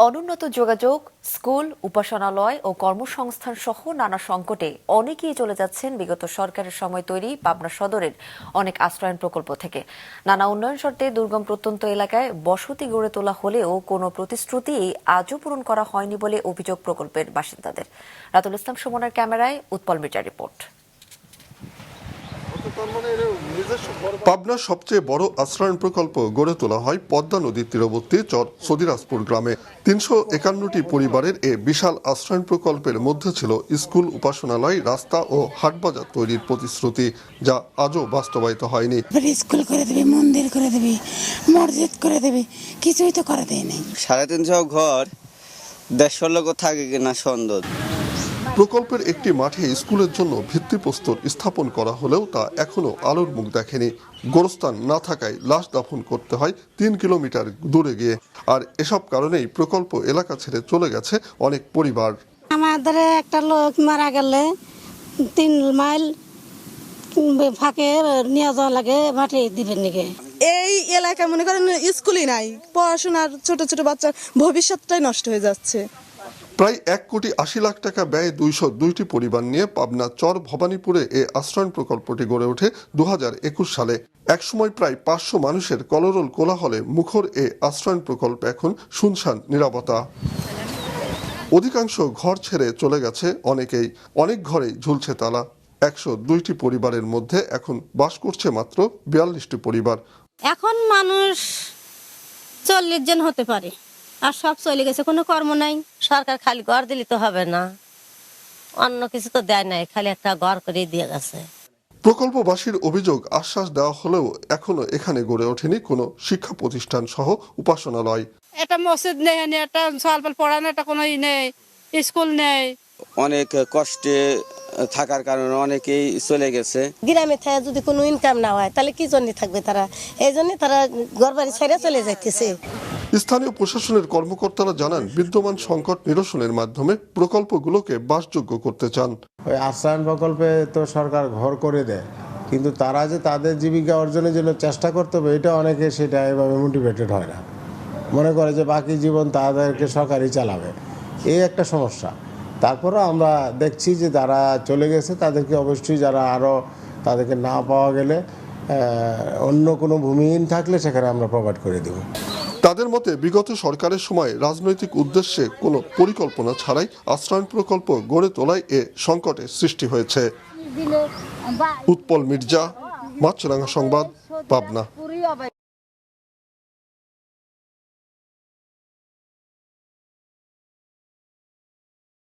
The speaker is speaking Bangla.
অনুন্নত যোগাযোগ, স্কুল, উপাসনালয় ও কর্মসংস্থান সহ নানা সংকটে অনেকেই চলে যাচ্ছেন বিগত সরকারের সময় তৈরি পাবনা সদরের অনেক আশ্রয়ণ প্রকল্প থেকে। নানা উন্নয়ন শর্তে দুর্গম প্রত্যন্ত এলাকায় বসতি গড়ে তোলা হলেও কোনো প্রতিশ্রুতি আজও পূরণ করা হয়নি বলে অভিযোগ প্রকল্পের বাসিন্দাদের। রাতুল ইসলাম সুমনের ক্যামেরায় উৎপল মির্জার রিপোর্ট। পাবনার সবচেয়ে বড় আশ্রয়ণ প্রকল্প গড়ে তোলা হয় পদ্মা নদীর তীরবর্তী চর সদিরাজপুর গ্রামে। ৩৫১টি পরিবারের এ বিশাল আশ্রয়ণ প্রকল্পের মধ্যে ছিল স্কুল, উপাসনালয়, রাস্তা ও হাটবাজার তৈরির প্রতিশ্রুতি, যা আজও বাস্তবায়িত হয়নি। স্কুল করে দেবে, মন্দির করে দেবে, মসজিদ করে দেবে, কিছুই তো করে দেয় নাই। ৩৫০ ঘর ১৫০ লোক থাকে কিনা সন্দেহ। প্রকল্পের একটি মাঠে স্কুলের জন্য ভিত্তিপ্রস্তর স্থাপন করা হলেও তা এখনো আলোর মুখ দেখেনি। গোরস্থান না থাকায় লাশ দাফন করতে হয় ৩ কিলোমিটার দূরে গিয়ে। আর এসব কারণেই প্রকল্প এলাকা ছেড়ে চলে গেছে অনেক পরিবার। আমাদের একটা লোক মারা গেলে ৩ মাইল ফাঁকে নিয়ে যাওয়া লাগে, মাঠে দিবেন নাকি। এই এলাকায় মনে করেন স্কুলই নাই, পড়াশোনার ছোট ছোট বাচ্চার ভবিষ্যৎটাই নষ্ট হয়ে যাচ্ছে। প্রায় ১,৮০,০০,০০০ টাকা ব্যয়ে ২০২টি পরিবার নিয়ে পাবনা চর ভবানীপুরে এ আশ্রয়ণ প্রকল্পটি গড়ে ওঠে ২০২১ সালে। একসময় প্রায় ৫০০ মানুষের কলরল কোলাহলে মুখর এ আশ্রয়ণ প্রকল্প এখন শুনশান নীরবতা। অধিকাংশ ঘর ছেড়ে চলে গেছে অনেকেই, অনেক ঘরেই ঝুলছে তালা। ১০২টি পরিবারের মধ্যে এখন বাস করছে মাত্র ৪২টি পরিবার। এখন মানুষ ৪০ জন হতে পারে, আর সব চলে গেছে, কোনো কর্ম নাই। সরকার খালি ঘর দিলে তো হবে না, অন্য কিছু তো দেয় নাই, খালি একটা ঘর করে দিয়ে গেছে। প্রকল্পবাসীর অভিযোগ, আশ্বাস দেওয়া হলেও এখনো এখানে গড়ে ওঠেনি কোনো শিক্ষা প্রতিষ্ঠান সহ উপাসনালয়। একটা মসজিদ নেই, একটা সালপাল পড়ানো, একটা কোনো নেই, স্কুল নেই। অনেক কষ্টে থাকার কারণে অনেকেই চলে গেছে। গ্রামে থেকে যদি কোনো ইনকাম না হয় তাহলে কি জন্য থাকবে তারা? এই জন্য তারা ঘর বাড়ি ছেড়ে চলে যাইতেছে। স্থানীয় প্রশাসনের কর্মকর্তারা জানান, বিদ্যমান সংকট নিরসনের মাধ্যমে প্রকল্পগুলোকে বাসযোগ্য করতে চান। ওই আশ্রয়ণ প্রকল্পে তো সরকার ঘর করে দেয়, কিন্তু তারা যে তাদের জীবিকা অর্জনের জন্য চেষ্টা করতে হবে, এটা অনেকে সেটা এভাবে মোটিভেটেড হয় না, মনে করে যে বাকি জীবন তাদেরকে সরকারই চালাবে। এই একটা সমস্যা। তারপরও আমরা দেখছি যে যারা চলে গেছে তাদেরকে অবশ্যই, যারা আরও তাদেরকে না পাওয়া গেলে অন্য কোনো ভূমিহীন থাকলে সেখানে আমরা প্রোভাইড করে দেব। তাদের মতে বিগত সরকারের সময় রাজনৈতিক উদ্দেশ্যে কোনো পরিকল্পনা ছাড়াই আশ্রয়ণ প্রকল্প গড়ে তোলায় এ সংকটের সৃষ্টি হয়েছে। উৎপল মির্জা, মাছরাঙা সংবাদ, পাবনা।